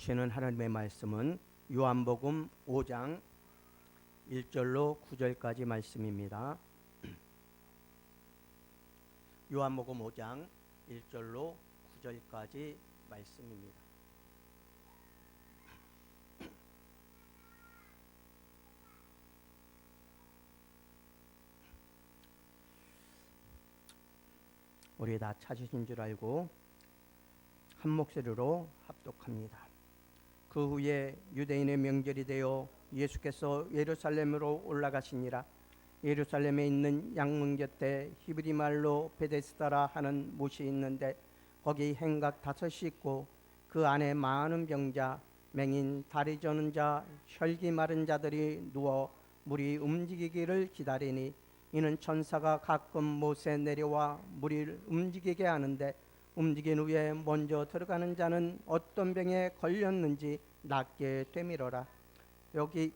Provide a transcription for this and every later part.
주시는 하나님의 말씀은 요한복음 5장 1절로 9절까지 말씀입니다. 요한복음 5장 1절로 9절까지 말씀입니다. 우리 다 찾으신 줄 알고 한 목소리로 합독합니다. 그 후에 유대인의 명절이 되어 예수께서 예루살렘으로 올라가시니라. 예루살렘에 있는 양문 곁에 히브리 말로 베데스다라 하는 못이 있는데 거기 행각 5이 있고 그 안에 많은 병자, 맹인, 다리 저는 자, 혈기 마른 자들이 누워 물이 움직이기를 기다리니 이는 천사가 가끔 못에 내려와 물을 움직이게 하는데 움직인 후에 먼저 들어가는 자는 어떤 병에 걸렸는지 낫게 되밀어라. 여기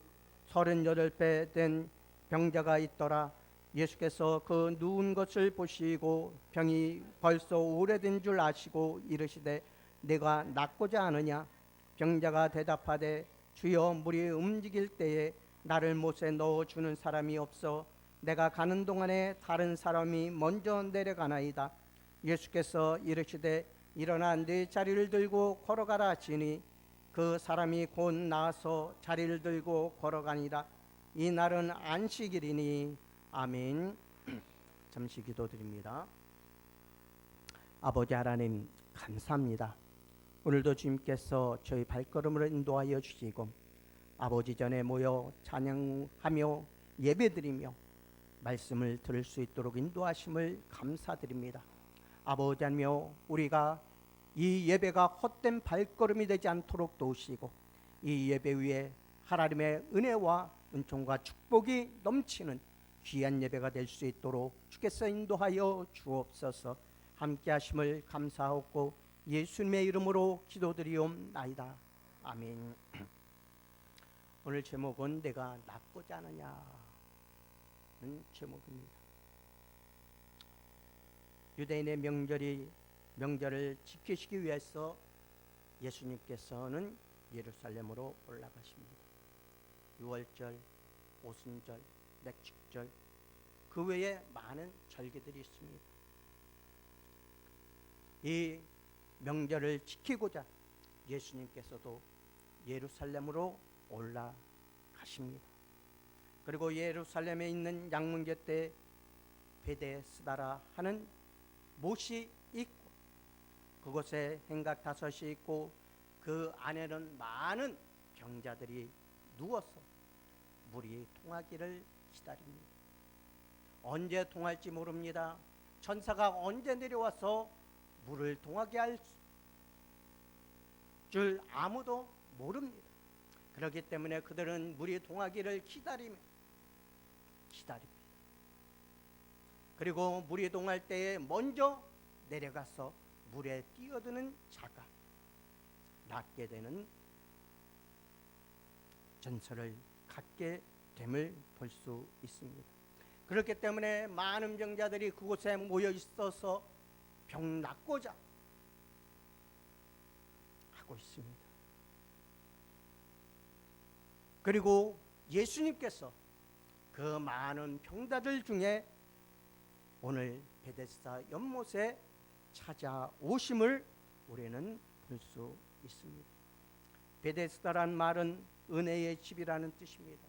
38배 된 병자가 있더라. 예수께서 그 누운 것을 보시고 병이 벌써 오래된 줄 아시고 이르시되 내가 낫고자 하느냐? 병자가 대답하되 주여 물이 움직일 때에 나를 못에 넣어주는 사람이 없어 내가 가는 동안에 다른 사람이 먼저 내려가나이다. 예수께서 이르시되 일어나 네 자리를 들고 걸어가라 하시니 그 사람이 곧 나와서 자리를 들고 걸어가니라. 이 날은 안식일이니. 아멘. 잠시 기도드립니다. 아버지 하나님 감사합니다. 오늘도 주님께서 저희 발걸음을 인도하여 주시고 아버지 전에 모여 찬양하며 예배드리며 말씀을 들을 수 있도록 인도하심을 감사드립니다. 아버지 하나님, 우리가 이 예배가 헛된 발걸음이 되지 않도록 도우시고 이 예배 위에 하나님의 은혜와 은총과 축복이 넘치는 귀한 예배가 될 수 있도록 주께서 인도하여 주옵소서. 함께 하심을 감사하고 예수님의 이름으로 기도드리옵나이다. 아멘. 오늘 제목은 내가 낫고자 하느냐는 제목입니다. 유대인의 명절을 지키시기 위해서 예수님께서는 예루살렘으로 올라가십니다. 유월절, 오순절, 맥축절, 그 외에 많은 절기들이 있습니다. 이 명절을 지키고자 예수님께서도 예루살렘으로 올라가십니다. 그리고 예루살렘에 있는 양문 곁에 베데스다라 하는 못이 있고 그곳에 행각 5이 있고 그 안에는 많은 병자들이 누워서 물이 통하기를 기다립니다. 언제 통할지 모릅니다. 천사가 언제 내려와서 물을 통하게 할 줄 아무도 모릅니다. 그렇기 때문에 그들은 물이 통하기를 기다립니다. 그리고 물이 동할 때에 먼저 내려가서 물에 뛰어드는 자가 낫게 되는 전설을 갖게 됨을 볼 수 있습니다. 그렇기 때문에 많은 병자들이 그곳에 모여 있어서 병 낫고자 하고 있습니다. 그리고 예수님께서 그 많은 병자들 중에 오늘 베데스다 연못에 찾아오심을 우리는 볼 수 있습니다. 베데스다란 말은 은혜의 집이라는 뜻입니다.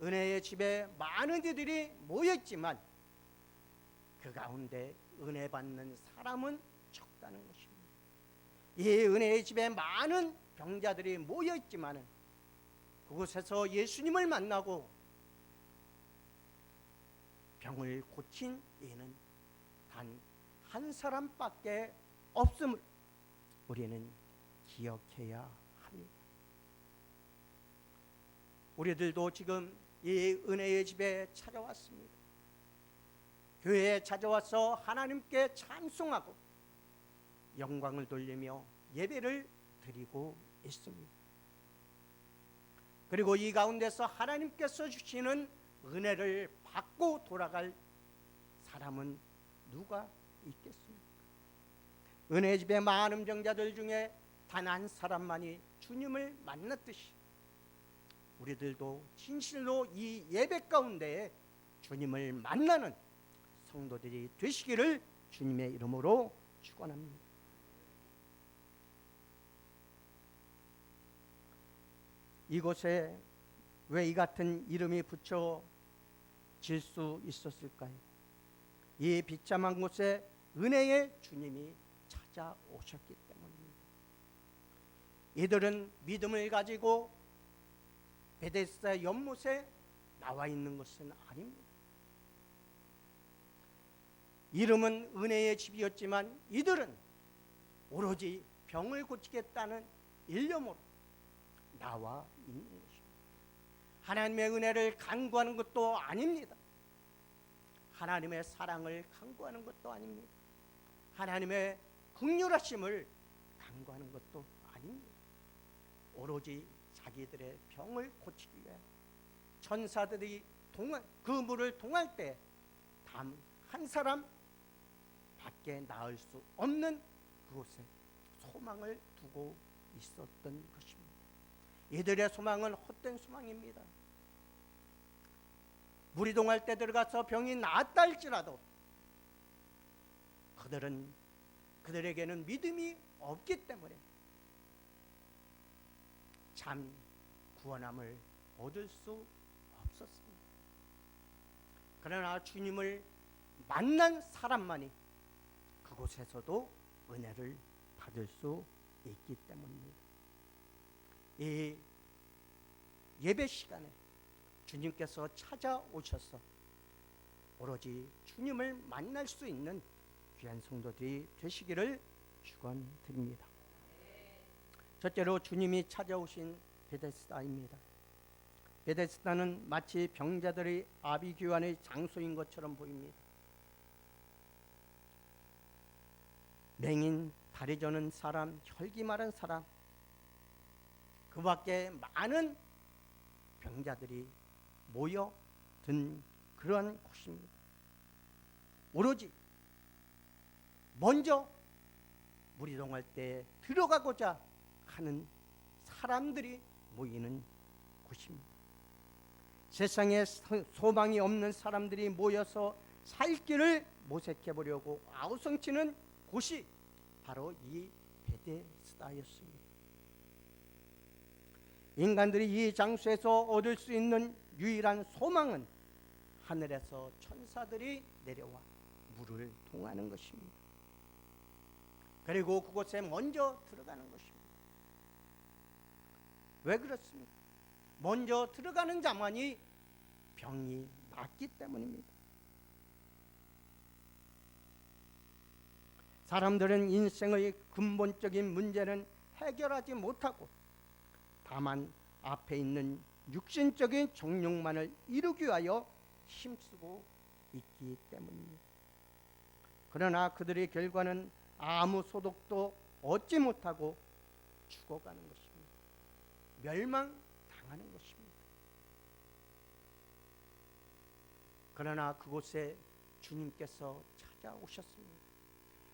은혜의 집에 많은 이들이 모였지만 그 가운데 은혜 받는 사람은 적다는 것입니다. 이 은혜의 집에 많은 병자들이 모여있지만 그곳에서 예수님을 만나고 병을 고친 이는 단 한 사람밖에 없음을 우리는 기억해야 합니다. 우리들도 지금 이 은혜의 집에 찾아왔습니다. 교회에 찾아와서 하나님께 찬송하고 영광을 돌리며 예배를 드리고 있습니다. 그리고 이 가운데서 하나님께서 주시는 은혜를 받고 돌아갈 사람은 누가 있겠습니까? 은혜의 집에 많은 병자들 중에 단 한 사람만이 주님을 만났듯이 우리들도 진실로 이 예배 가운데 주님을 만나는 성도들이 되시기를 주님의 이름으로 축원합니다. 이곳에 왜 이 같은 이름이 붙여질 수 있었을까요? 이 비참한 곳에 은혜의 주님이 찾아오셨기 때문입니다. 이들은 믿음을 가지고 베데스다 연못에 나와 있는 것은 아닙니다. 이름은 은혜의 집이었지만 이들은 오로지 병을 고치겠다는 일념으로 나와 있는 것입니다. 하나님의 은혜를 간구하는 것도 아닙니다. 하나님의 사랑을 간구하는 것도 아닙니다. 하나님의 긍휼하심을 간구하는 것도 아닙니다. 오로지 자기들의 병을 고치기 위해 천사들이 그 물을 동할 때 단 한 사람 밖에 나을 수 없는 그곳에 소망을 두고 있었던 것입니다. 이들의 소망은 헛된 소망입니다. 물이 동할 때 들어가서 병이 나았다 할지라도 그들에게는 믿음이 없기 때문에 참 구원함을 얻을 수 없었습니다. 그러나 주님을 만난 사람만이 그곳에서도 은혜를 받을 수 있기 때문입니다. 이 예배 시간에 주님께서 찾아오셔서 오로지 주님을 만날 수 있는 귀한 성도들이 되시기를 축원드립니다. 첫째로 주님이 찾아오신 베데스다입니다. 베데스다는 마치 병자들의 아비규환의 장소인 것처럼 보입니다. 맹인, 다리 저는 사람, 혈기 마른 사람, 그 밖에 많은 병자들이 모여든 그러한 곳입니다. 오로지 먼저 물이 동할 때 들어가고자 하는 사람들이 모이는 곳입니다. 세상에 소망이 없는 사람들이 모여서 살 길을 모색해 보려고 아우성치는 곳이 바로 이 베데스다였습니다. 인간들이 이 장소에서 얻을 수 있는 유일한 소망은 하늘에서 천사들이 내려와 물을 통하는 것입니다. 그리고 그곳에 먼저 들어가는 것입니다. 왜 그렇습니까? 먼저 들어가는 자만이 병이 낫기 때문입니다. 사람들은 인생의 근본적인 문제는 해결하지 못하고 다만 앞에 있는 육신적인 정욕만을 이루기 위하여 힘쓰고 있기 때문입니다. 그러나 그들의 결과는 아무 소득도 얻지 못하고 죽어가는 것입니다. 멸망당하는 것입니다. 그러나 그곳에 주님께서 찾아오셨습니다.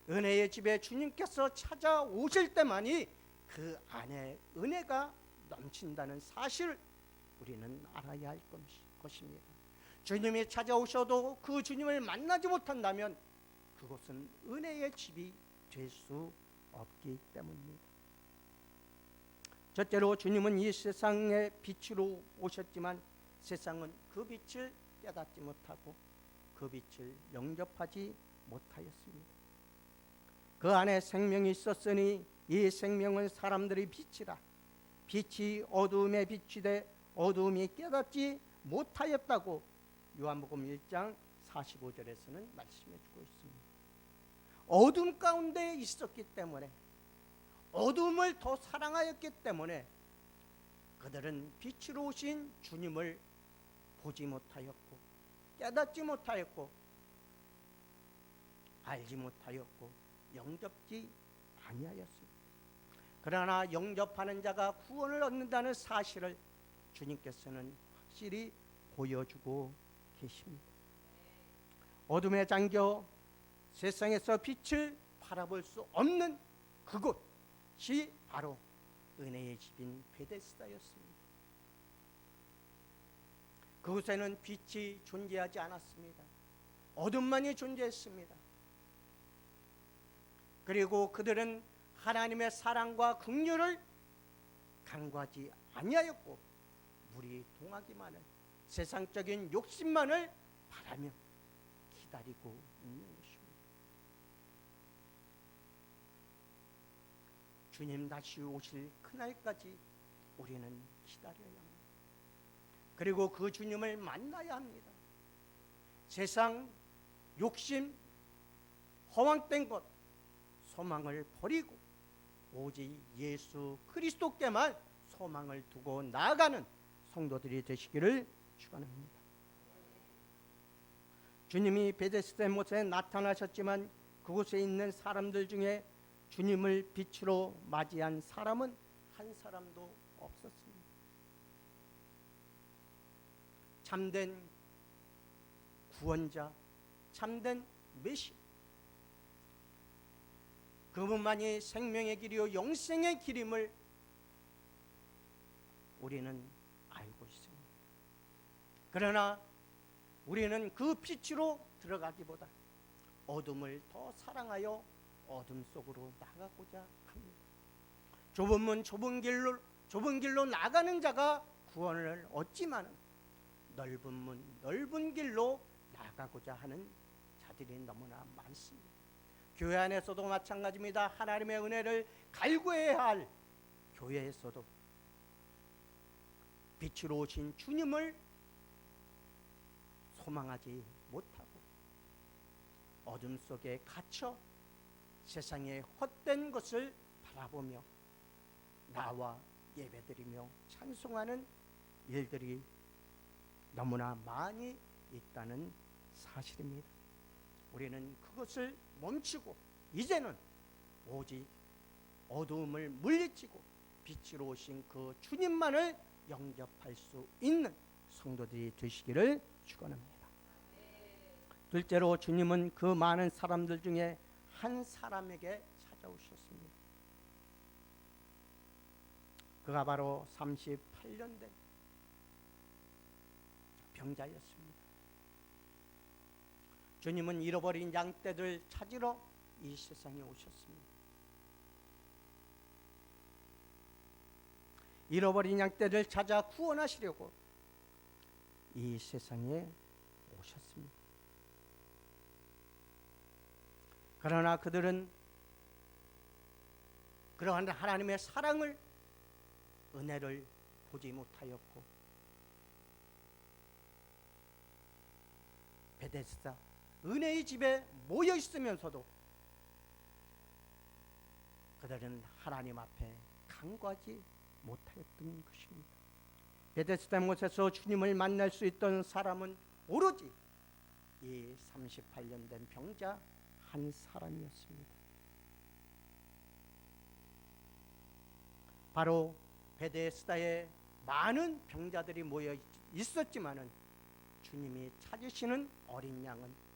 은혜의 집에 주님께서 찾아오실 때만이 그 안에 은혜가 넘친다는 사실을 우리는 알아야 할 것입니다. 주님이 찾아오셔도 그 주님을 만나지 못한다면 그곳은 은혜의 집이 될 수 없기 때문입니다. 첫째로 주님은 이 세상의 빛으로 오셨지만 세상은 그 빛을 깨닫지 못하고 그 빛을 영접하지 못하였습니다. 그 안에 생명이 있었으니 이 생명은 사람들의 빛이라. 빛이 어두움에 비추되 어두움이 깨닫지 못하였다고 요한복음 1장 45절에서는 말씀해 주고 있습니다. 어둠 가운데 있었기 때문에, 어둠을 더 사랑하였기 때문에 그들은 빛으로 오신 주님을 보지 못하였고 깨닫지 못하였고 알지 못하였고 영접지 아니하였습니다. 그러나 영접하는 자가 구원을 얻는다는 사실을 주님께서는 확실히 보여주고 계십니다. 어둠에 잠겨 세상에서 빛을 바라볼 수 없는 그곳, 것이 바로 은혜의 집인 베데스다였습니다. 그곳에는 빛이 존재하지 않았습니다. 어둠만이 존재했습니다. 그리고 그들은 하나님의 사랑과 긍휼을 간구하지 아니하였고 물이 동하기만을, 세상적인 욕심만을 바라며 기다리고 있는 것입니다. 주님 다시 오실 그날까지 우리는 기다려야 합니다. 그리고 그 주님을 만나야 합니다. 세상, 욕심, 허황된 것, 소망을 버리고 오직 예수 그리스도께만 소망을 두고 나아가는 성도들이 되시기를 축원합니다. 주님이 베데스다 못에 나타나셨지만 그곳에 있는 사람들 중에 주님을 빛으로 맞이한 사람은 한 사람도 없었습니다. 참된 구원자, 참된 메시아, 그분만이 생명의 길이요 영생의 길임을 우리는 알고 있습니다. 그러나 우리는 그 빛으로 들어가기보다 어둠을 더 사랑하여 어둠 속으로 나가고자 합니다. 좁은 문 좁은 길로 나가는 자가 구원을 얻지만 넓은 문 넓은 길로 나가고자 하는 자들이 너무나 많습니다. 교회 안에서도 마찬가지입니다. 하나님의 은혜를 갈구해야 할 교회에서도 빛으로 오신 주님을 소망하지 못하고 어둠 속에 갇혀 세상의 헛된 것을 바라보며 나와 예배드리며 찬송하는 일들이 너무나 많이 있다는 사실입니다. 우리는 그것을 멈추고 이제는 오직 어두움을 물리치고 빛으로 오신 그 주님만을 영접할 수 있는 성도들이 되시기를 축원합니다. 둘째로 주님은 그 많은 사람들 중에 한 사람에게 찾아오셨습니다. 그가 바로 38년 된 병자였습니다. 주님은 잃어버린 양떼들 찾으러 이 세상에 오셨습니다. 잃어버린 양떼를 찾아 구원하시려고 이 세상에 오셨습니다. 그러나 그들은 그러한 하나님의 사랑을, 은혜를 보지 못하였고 베데스다 은혜의 집에 모여 있으면서도 그들은 하나님 앞에 간구하지 못하였던 것입니다. 베데스다 못에서 주님을 만날 수 있던 사람은 오로지 이 38년 된 병자 한 사람이었습니다. 바로 베데스다에 많은 병자들이 모여 있었지만은 주님이 찾으시는 어린 양은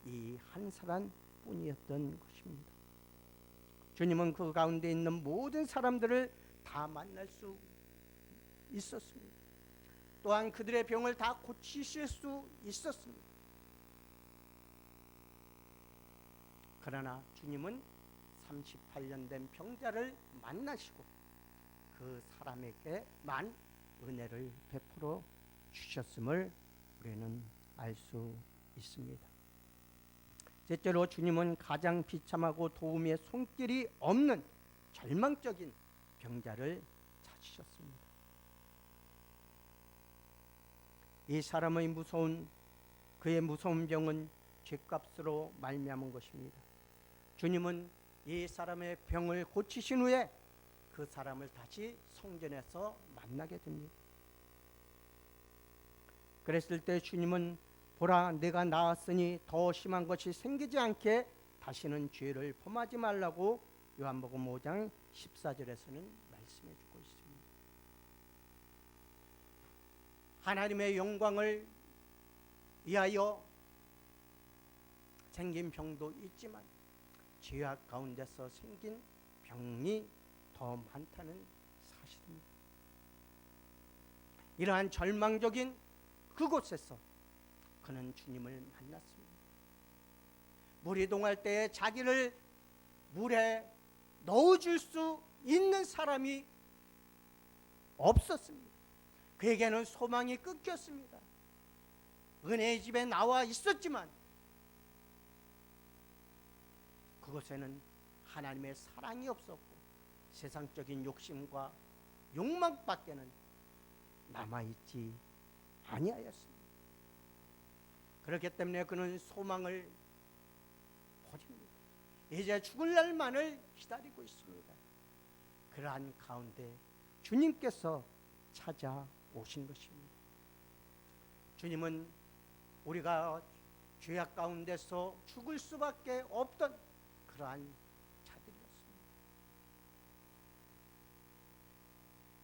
이 한 사람뿐이었던 것입니다. 주님은 그 가운데 있는 모든 사람들을 다 만날 수 있었습니다. 또한 그들의 병을 다 고치실 수 있었습니다. 그러나 주님은 38년 된 병자를 만나시고 그 사람에게만 은혜를 베풀어 주셨음을 우리는 알 수 있습니다. 셋째로 주님은 가장 비참하고 도움의 손길이 없는 절망적인 병자를 찾으셨습니다. 이 사람의 그의 무서운 병은 죄값으로 말미암은 것입니다. 주님은 이 사람의 병을 고치신 후에 그 사람을 다시 성전에서 만나게 됩니다. 그랬을 때 주님은 보라, 내가 나았으니 더 심한 것이 생기지 않게 다시는 죄를 범하지 말라고 요한복음 5장 14절에서는 말씀해 주고 있습니다. 하나님의 영광을 위하여 생긴 병도 있지만 죄악 가운데서 생긴 병이 더 많다는 사실입니다. 이러한 절망적인 그곳에서 그는 주님을 만났습니다. 물이 동할 때에 자기를 물에 넣어줄 수 있는 사람이 없었습니다. 그에게는 소망이 끊겼습니다. 은혜의 집에 나와 있었지만 그곳에는 하나님의 사랑이 없었고 세상적인 욕심과 욕망밖에는 남아있지 아니하였습니다. 그렇기 때문에 그는 소망을 버립니다. 이제 죽을 날만을 기다리고 있습니다. 그러한 가운데 주님께서 찾아오신 것입니다. 주님은 우리가 죄악 가운데서 죽을 수밖에 없던 그러한 자들이었습니다.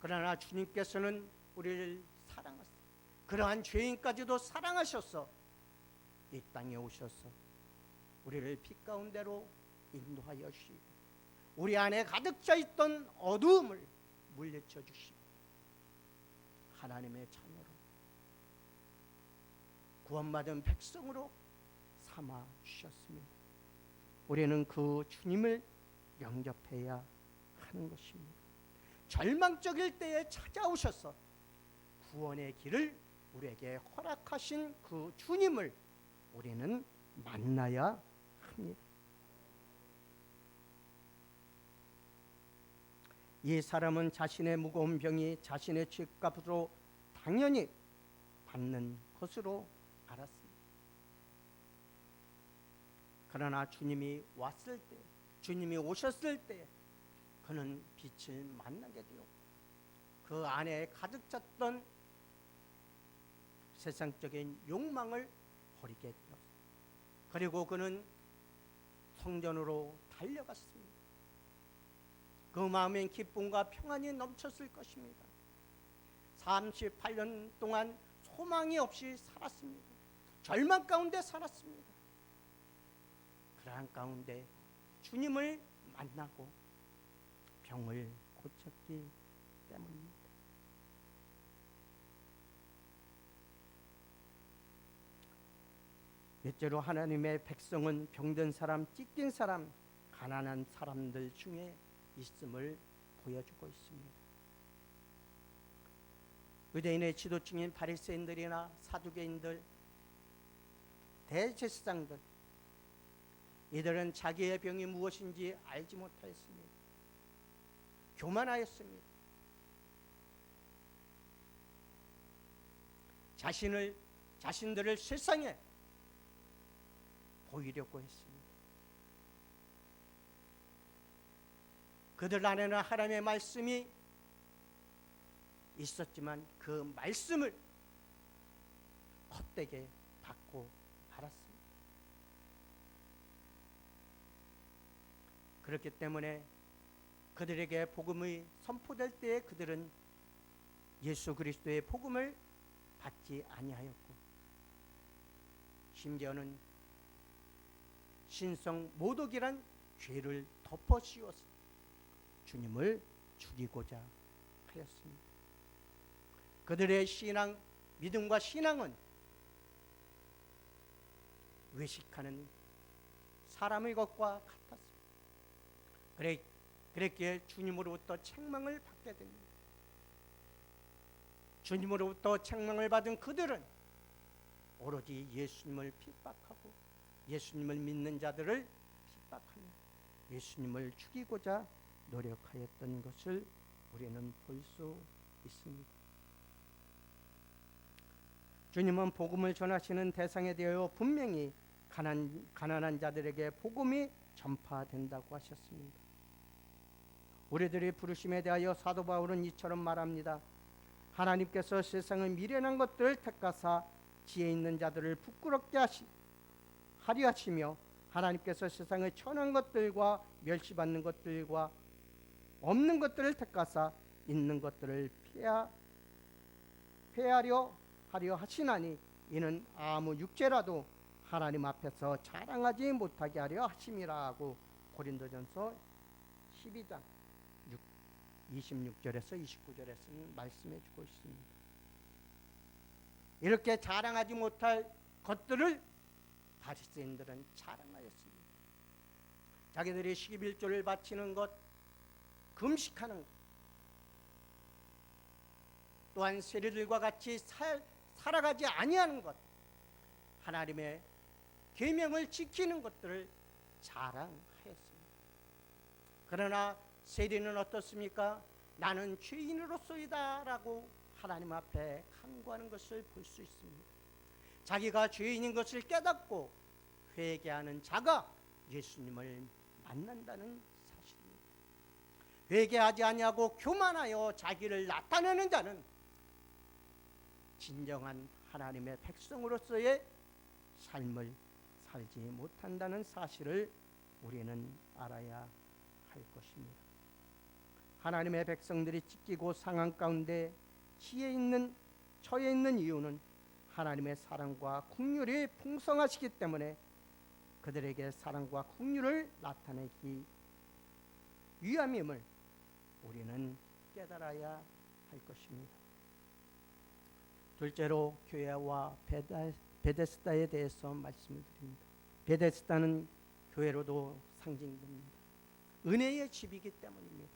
그러나 주님께서는 우리를 사랑하셨습니다. 그러한 죄인까지도 사랑하셔서 이 땅에 오셔서 우리를 빛 가운데로 인도하여 주시고 우리 안에 가득 차 있던 어두움을 물리쳐 주시고 하나님의 자녀로 구원받은 백성으로 삼아 주셨습니다. 우리는 그 주님을 영접해야 하는 것입니다. 절망적일 때에 찾아오셔서 구원의 길을 우리에게 허락하신 그 주님을 우리는 만나야 합니다. 이 사람은 자신의 무거운 병이 자신의 죄값으로 당연히 받는 것으로 알았습니다. 그러나 주님이 왔을 때, 주님이 오셨을 때 그는 빛을 만나게 되었고 그 안에 가득 찼던 세상적인 욕망을 버리게 되었습니다. 그리고 그는 성전으로 달려갔습니다. 그 마음엔 기쁨과 평안이 넘쳤을 것입니다. 38년 동안 소망이 없이 살았습니다. 절망 가운데 살았습니다. 그러한 가운데 주님을 만나고 병을 고쳤기 때문입니다. 몇째로 하나님의 백성은 병든 사람, 찢긴 사람, 가난한 사람들 중에 있음을 보여주고 있습니다. 유대인의 지도층인 바리새인들이나 사두개인들, 대제사장들, 이들은 자기의 병이 무엇인지 알지 못하였습니다. 교만하였습니다. 자신들을 세상에 보이려고 했습니다. 그들 안에는 하나님의 말씀이 있었지만 그 말씀을 헛되게 받고 말았습니다. 그렇기 때문에 그들에게 복음이 선포될 때에 그들은 예수 그리스도의 복음을 받지 아니하였고 심지어는 신성 모독이란 죄를 덮어 씌워서 주님을 죽이고자 하였습니다. 그들의 신앙, 믿음과 신앙은 외식하는 사람의 것과 같았습니다. 그랬기에 주님으로부터 책망을 받게 됩니다. 주님으로부터 책망을 받은 그들은 오로지 예수님을 핍박하고 예수님을 믿는 자들을 핍박하며 예수님을 죽이고자 노력하였던 것을 우리는 볼 수 있습니다. 주님은 복음을 전하시는 대상에 대하여 분명히 가난한 자들에게 복음이 전파된다고 하셨습니다. 우리들의 부르심에 대하여 사도 바울은 이처럼 말합니다. 하나님께서 세상의 미련한 것들을 택하사 지혜 있는 자들을 부끄럽게 하려 하시며 하나님께서 세상의 천한 것들과 멸시받는 것들과 없는 것들을 택하사 있는 것들을 폐하려 하려 하시나니 이는 아무 육체라도 하나님 앞에서 자랑하지 못하게 하려 하심이라 하고 고린도전서 12장 26절에서 29절에서는 말씀해 주고 있습니다. 이렇게 자랑하지 못할 것들을 바리새인들은 자랑하였습니다. 자기들이 11조를 바치는 것, 금식하는 것, 또한 세리들과 같이 살아가지 아니하는 것, 하나님의 계명을 지키는 것들을 자랑하였습니다. 그러나 세리는 어떻습니까? 나는 죄인으로서이다 라고 하나님 앞에 간구하는 것을 볼 수 있습니다. 자기가 죄인인 것을 깨닫고 회개하는 자가 예수님을 만난다는 사실입니다. 회개하지 아니하고 교만하여 자기를 나타내는 자는 진정한 하나님의 백성으로서의 삶을 살지 못한다는 사실을 우리는 알아야 할 것입니다. 하나님의 백성들이 찢기고 상한 가운데 처해 있는 이유는 하나님의 사랑과 긍휼이 풍성하시기 때문에 그들에게 사랑과 긍휼을 나타내기 위함임을 우리는 깨달아야 할 것입니다. 둘째로 교회와 베데스다에 대해서 말씀을 드립니다. 베데스다는 교회로도 상징됩니다. 은혜의 집이기 때문입니다.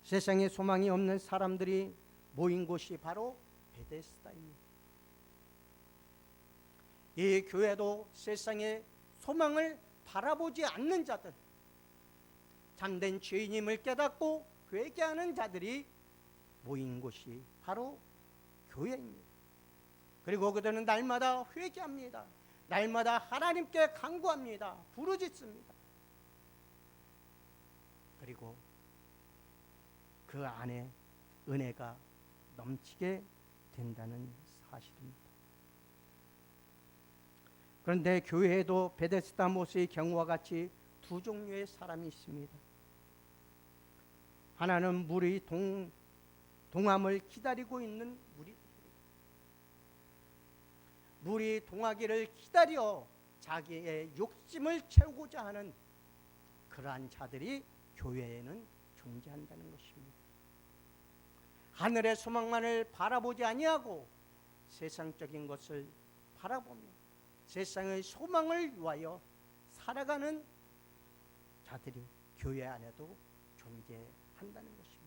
세상에 소망이 없는 사람들이 모인 곳이 바로 베데스다입니다. 이 교회도 세상에 소망을 바라보지 않는 자들, 참된 죄인임을 깨닫고 회개하는 자들이 모인 곳이 바로 교회입니다. 그리고 그들은 날마다 회개합니다. 날마다 하나님께 간구합니다. 부르짖습니다. 그리고 그 안에 은혜가 넘치게 된다는 사실입니다. 그런데 교회에도 베데스다 모세의 경우와 같이 두 종류의 사람이 있습니다. 하나는 물이 동함을 기다리고 있는 무리들입니다. 물이 동하기를 기다려 자기의 욕심을 채우고자 하는 그러한 자들이 교회에는 존재한다는 것입니다. 하늘의 소망만을 바라보지 아니하고 세상적인 것을 바라보며 세상의 소망을 위하여 살아가는 자들이 교회 안에도 존재한다는 것입니다.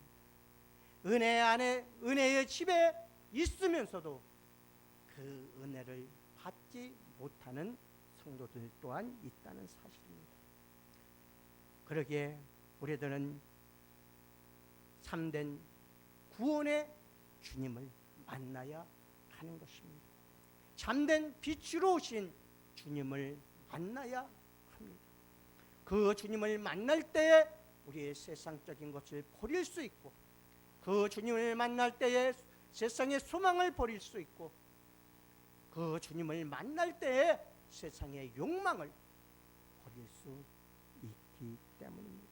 은혜 안에, 은혜의 집에 있으면서도 그 은혜를 받지 못하는 성도들 또한 있다는 사실입니다. 그러기에 우리들은 참된 구원의 주님을 만나야 하는 것입니다. 참된 빛으로 오신 주님을 만나야 합니다. 그 주님을 만날 때에 우리의 세상적인 것을 버릴 수 있고, 그 주님을 만날 때에 세상의 소망을 버릴 수 있고, 그 주님을 만날 때에 세상의 욕망을 버릴 수 있기 때문입니다.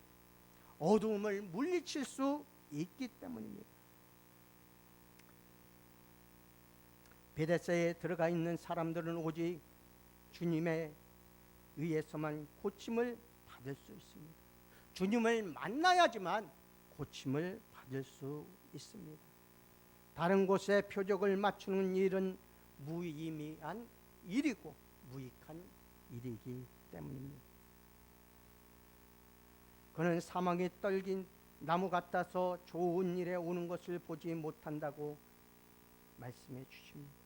어두움을 물리칠 수 있기 때문입니다. 베데스다에 들어가 있는 사람들은 오직 주님에 의해서만 고침을 받을 수 있습니다. 주님을 만나야지만 고침을 받을 수 있습니다. 다른 곳에 표적을 맞추는 일은 무의미한 일이고 무익한 일이기 때문입니다. 그는 사망에 떨긴 나무 같아서 좋은 일에 오는 것을 보지 못한다고 말씀해 주십니다.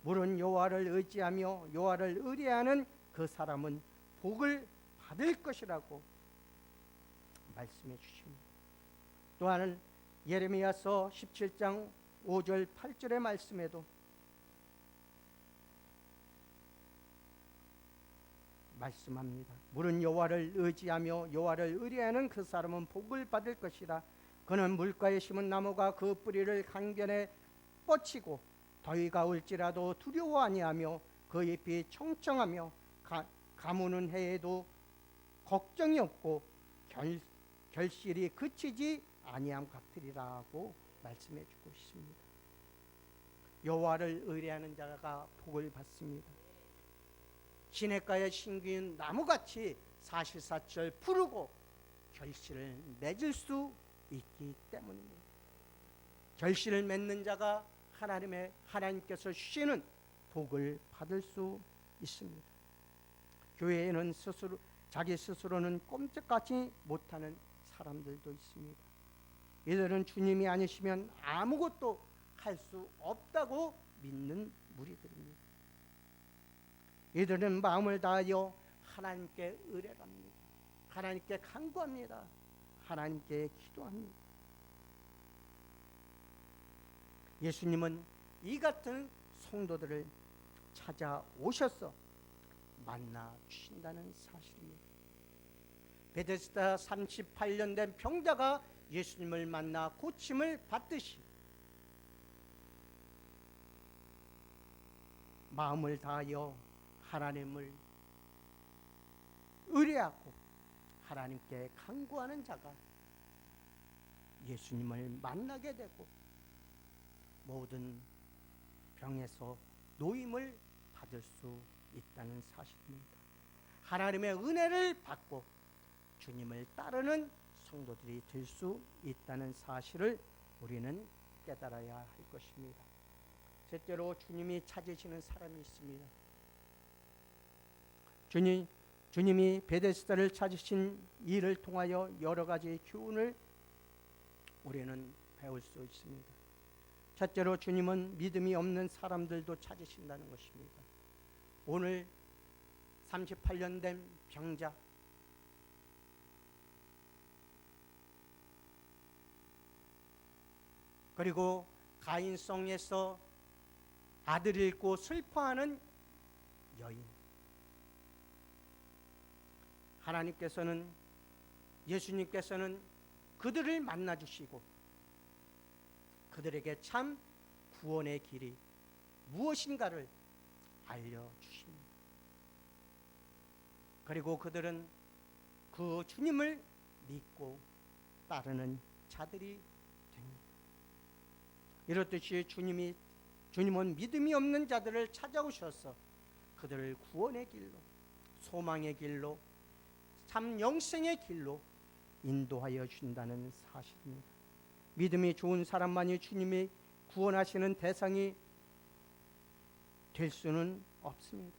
물은 여호와를 의지하며 여호와를 의뢰하는 그 사람은 복을 받을 것이라고 말씀해 주십니다. 또한 예레미야서 17장 5절 8절의 말씀에도 말씀합니다. 물은 여호와를 의지하며 여호와를 의뢰하는 그 사람은 복을 받을 것이라. 그는 물가에 심은 나무가 그 뿌리를 강변에 뻗치고 더위가 올지라도 두려워 아니하며 그 잎이 청청하며 가무는 해에도 걱정이 없고 결실이 그치지 아니함 같으리라고 말씀해 주고 있습니다. 여호와를 의뢰하는 자가 복을 받습니다. 시냇가에 심긴 나무같이 사실사철 푸르고 결실을 맺을 수 있기 때문입니다. 결실을 맺는 자가 하나님께서 주시는 복을 받을 수 있습니다. 교회에는 자기 스스로는 꼼짝하지 못하는 사람들도 있습니다. 이들은 주님이 아니시면 아무것도 할 수 없다고 믿는 무리들입니다. 이들은 마음을 다하여 하나님께 의뢰합니다. 하나님께 간구합니다. 하나님께 기도합니다. 예수님은 이 같은 성도들을 찾아오셔서 만나 주신다는 사실입니다. 베데스다 38년 된 병자가 예수님을 만나 고침을 받듯이 마음을 다하여 하나님을 의뢰하고 하나님께 간구하는 자가 예수님을 만나게 되고 모든 병에서 노임을 받을 수 있다는 사실입니다. 하나님의 은혜를 받고 주님을 따르는 성도들이 될 수 있다는 사실을 우리는 깨달아야 할 것입니다. 셋째로 주님이 찾으시는 사람이 있습니다. 주님이 베데스다를 찾으신 일을 통하여 여러 가지 교훈을 우리는 배울 수 있습니다. 첫째로 주님은 믿음이 없는 사람들도 찾으신다는 것입니다. 오늘 38년 된 병자, 그리고 가인성에서 아들을 잃고 슬퍼하는 여인, 예수님께서는 그들을 만나주시고 그들에게 참 구원의 길이 무엇인가를 알려주십니다. 그리고 그들은 그 주님을 믿고 따르는 자들이 됩니다. 이렇듯이 주님은 믿음이 없는 자들을 찾아오셔서 그들을 구원의 길로, 소망의 길로, 참 영생의 길로 인도하여 준다는 사실입니다. 믿음이 좋은 사람만이 주님이 구원하시는 대상이 될 수는 없습니다.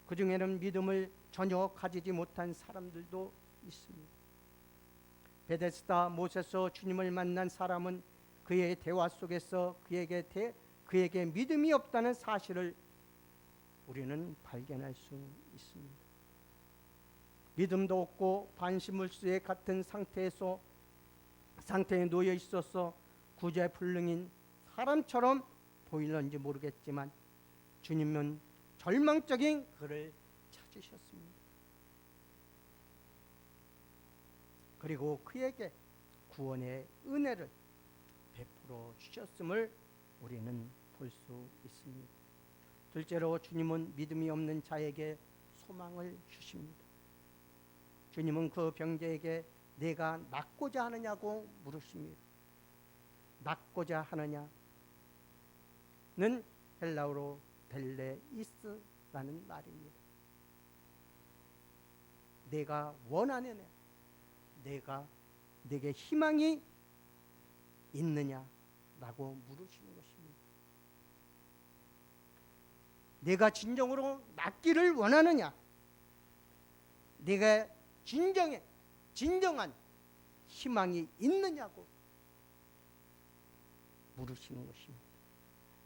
그 중에는 믿음을 전혀 가지지 못한 사람들도 있습니다. 베데스다 못에서 주님을 만난 사람은 그의 대화 속에서 그에게 믿음이 없다는 사실을 우리는 발견할 수 있습니다. 믿음도 없고 반신물수의 같은 상태에 놓여 있어서 구제불능인 사람처럼 보이는지 모르겠지만 주님은 절망적인 그를 찾으셨습니다. 그리고 그에게 구원의 은혜를 베풀어 주셨음을 우리는 볼 수 있습니다. 둘째로 주님은 믿음이 없는 자에게 소망을 주십니다. 주님은 그 병자에게 내가 낫고자 하느냐고 물으십니다. 낫고자 하느냐는 헬라어로 델레이스라는 말입니다. 내가 원하느냐, 내게 희망이 있느냐라고 물으시는 것입니다. 내가 진정으로 낫기를 원하느냐, 내가 진정한 희망이 있느냐고 물으시는 것입니다.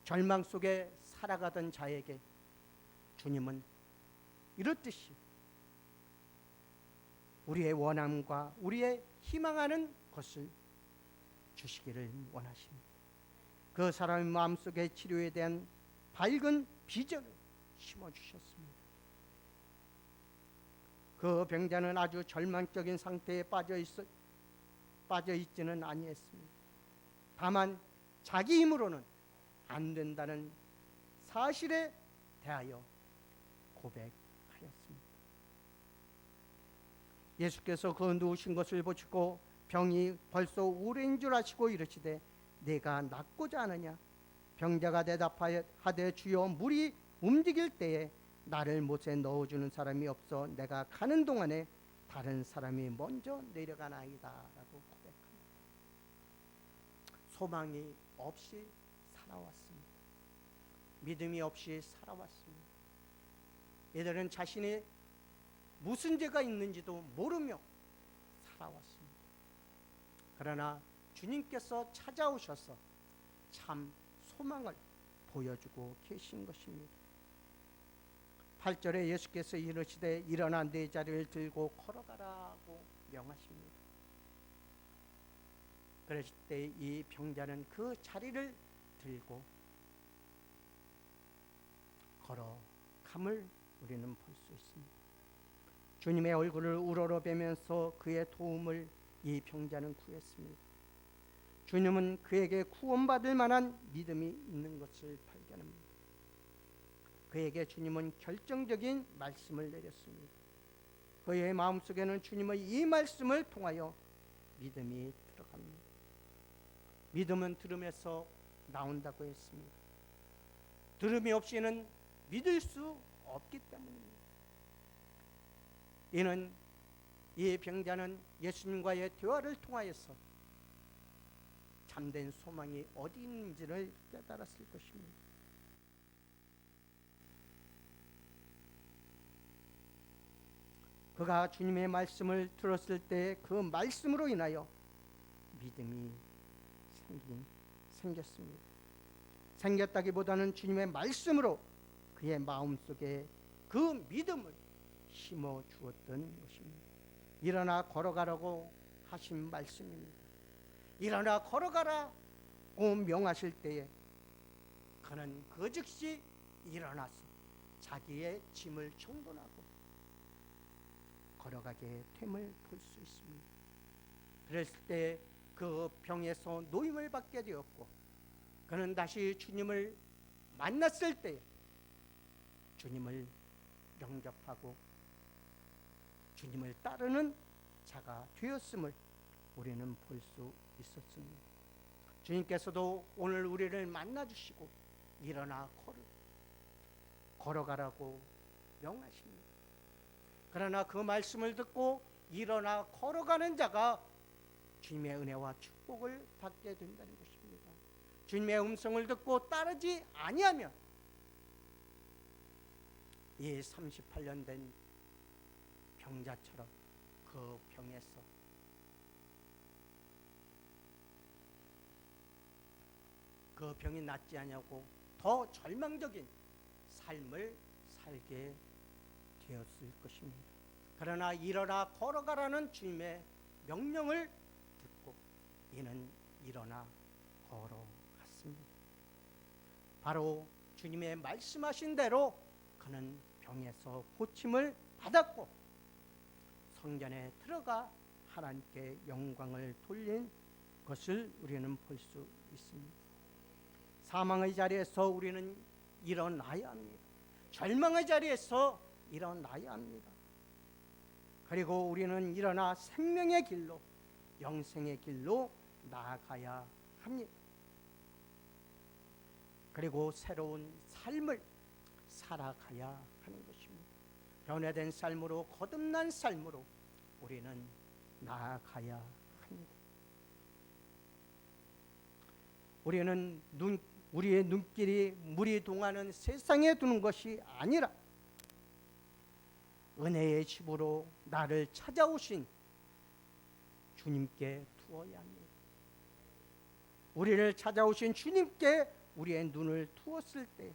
절망 속에 살아가던 자에게 주님은 이렇듯이 우리의 원함과 우리의 희망하는 것을 주시기를 원하십니다. 그 사람의 마음속에 치료에 대한 밝은 비전을 심어주셨습니다. 그 병자는 아주 절망적인 상태에 빠져 있지는 아니했습니다. 다만 자기 힘으로는 안 된다는 사실에 대하여 고백하였습니다. 예수께서 그 누우신 것을 보시고 병이 벌써 오래인 줄 아시고 이르시되 내가 낫고자 하느냐? 병자가 대답하되 주여 물이 움직일 때에 나를 못에 넣어주는 사람이 없어 내가 가는 동안에 다른 사람이 먼저 내려가나이다 라고 고백합니다. 소망이 없이 살아왔습니다. 믿음이 없이 살아왔습니다. 이들은 자신이 무슨 죄가 있는지도 모르며 살아왔습니다. 그러나 주님께서 찾아오셔서 참 소망을 보여주고 계신 것입니다. 8절에 예수께서 이르시되 일어나 네 자리를 들고 걸어가라고 명하십니다. 그랬을 때 이 병자는 그 자리를 들고 걸어감을 우리는 볼 수 있습니다. 주님의 얼굴을 우러러보면서 그의 도움을 이 병자는 구했습니다. 주님은 그에게 구원받을 만한 믿음이 있는 것을 발견합니다. 그에게 주님은 결정적인 말씀을 내렸습니다. 그의 마음속에는 주님의 이 말씀을 통하여 믿음이 들어갑니다. 믿음은 들음에서 나온다고 했습니다. 들음이 없이는 믿을 수 없기 때문입니다. 이는 이 병자는 예수님과의 대화를 통하여서 참된 소망이 어디 있는지를 깨달았을 것입니다. 그가 주님의 말씀을 들었을 때 그 말씀으로 인하여 믿음이 생겼습니다. 생겼다기보다는 주님의 말씀으로 그의 마음속에 그 믿음을 심어 주었던 것입니다. 일어나 걸어가라고 하신 말씀입니다. 일어나 걸어가라고 명하실 때에 그는 그 즉시 일어나서 자기의 짐을 정돈하고 걸어가게 됨을 볼 수 있습니다. 그랬을 때 그 병에서 노임을 받게 되었고 그는 다시 주님을 만났을 때 주님을 영접하고 주님을 따르는 자가 되었음을 우리는 볼 수 있었습니다. 주님께서도 오늘 우리를 만나주시고 일어나 걸어가라고 명하십니다. 그러나 그 말씀을 듣고 일어나 걸어가는 자가 주님의 은혜와 축복을 받게 된다는 것입니다. 주님의 음성을 듣고 따르지 아니하면 이 38년 된 병자처럼 그 병에서 그 병이 낫지 않냐고 더 절망적인 삶을 살게 되었을 것입니다. 그러나 일어나 걸어가라는 주님의 명령을 듣고 이는 일어나 걸어갔습니다. 바로 주님의 말씀하신 대로 그는 병에서 고침을 받았고 성전에 들어가 하나님께 영광을 돌린 것을 우리는 볼 수 있습니다. 사망의 자리에서 우리는 일어나야 합니다. 절망의 자리에서 일어나야 합니다. 그리고 우리는 일어나 생명의 길로, 영생의 길로 나아가야 합니다. 그리고 새로운 삶을 살아가야 하는 것입니다. 변화된 삶으로, 거듭난 삶으로 우리는 나아가야 합니다. 우리는 우리의 눈길이 물이 동하는 세상에 두는 것이 아니라 은혜의 집으로 나를 찾아오신 주님께 두어야 합니다. 우리를 찾아오신 주님께 우리의 눈을 두었을 때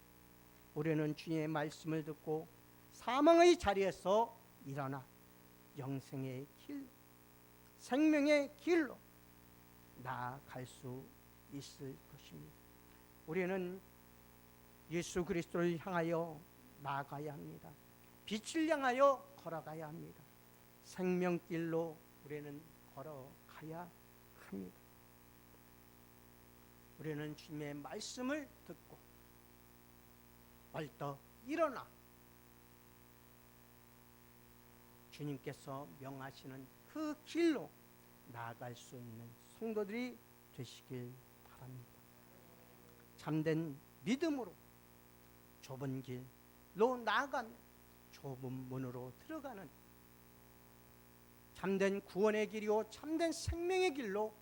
우리는 주님의 말씀을 듣고 사망의 자리에서 일어나 영생의 길, 생명의 길로 나아갈 수 있을 것입니다. 우리는 예수 그리스도를 향하여 나아가야 합니다. 빛을 향하여 걸어가야 합니다. 생명길로 우리는 걸어가야 합니다. 우리는 주님의 말씀을 듣고 벌떡 일어나 주님께서 명하시는 그 길로 나아갈 수 있는 성도들이 되시길 바랍니다. 참된 믿음으로 좁은 길로 나아가며 좁은 문으로 들어가는 참된 구원의 길이요 참된 생명의 길로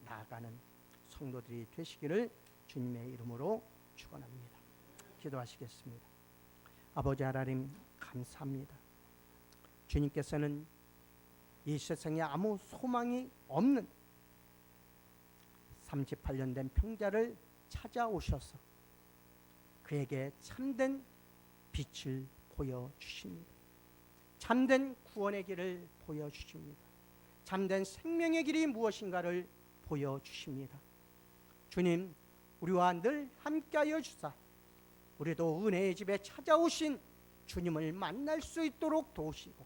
나아가는 성도들이 되시기를 주님의 이름으로 축원합니다. 기도하시겠습니다. 아버지 하나님 감사합니다. 주님께서는 이 세상에 아무 소망이 없는 38년 된 평자를 찾아오셔서 그에게 참된 빛을 보여주십니다. 참된 구원의 길을 보여주십니다. 참된 생명의 길이 무엇인가를 보여주십니다. 주님, 우리와 늘 함께하여 주사 우리도 은혜의 집에 찾아오신 주님을 만날 수 있도록 도우시고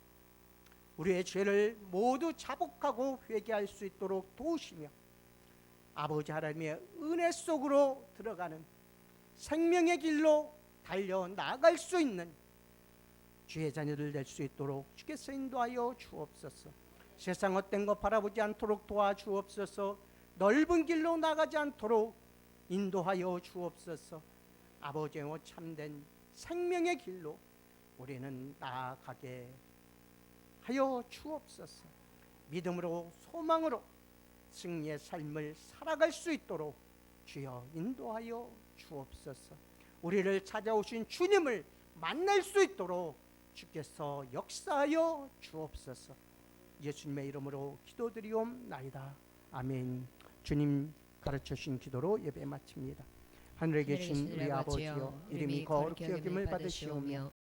우리의 죄를 모두 자복하고 회개할 수 있도록 도우시며 아버지 하나님의 은혜 속으로 들어가는 생명의 길로 달려나갈 수 있는 주의 자녀들 될 수 있도록 주께서 인도하여 주옵소서. 세상 어떤 것 바라보지 않도록 도와주옵소서. 넓은 길로 나가지 않도록 인도하여 주옵소서. 아버지의 참된 생명의 길로 우리는 나아가게 하여 주옵소서. 믿음으로 소망으로 승리의 삶을 살아갈 수 있도록 주여 인도하여 주옵소서. 우리를 찾아오신 주님을 만날 수 있도록 주께서 역사하여 주옵소서. 예수님의 이름으로 기도드리옵나이다. 아멘. 주님 가르쳐 주신 기도로 예배 마칩니다. 하늘에 계신 우리 아버지여, 이름이 거룩히 여김을 받으시오며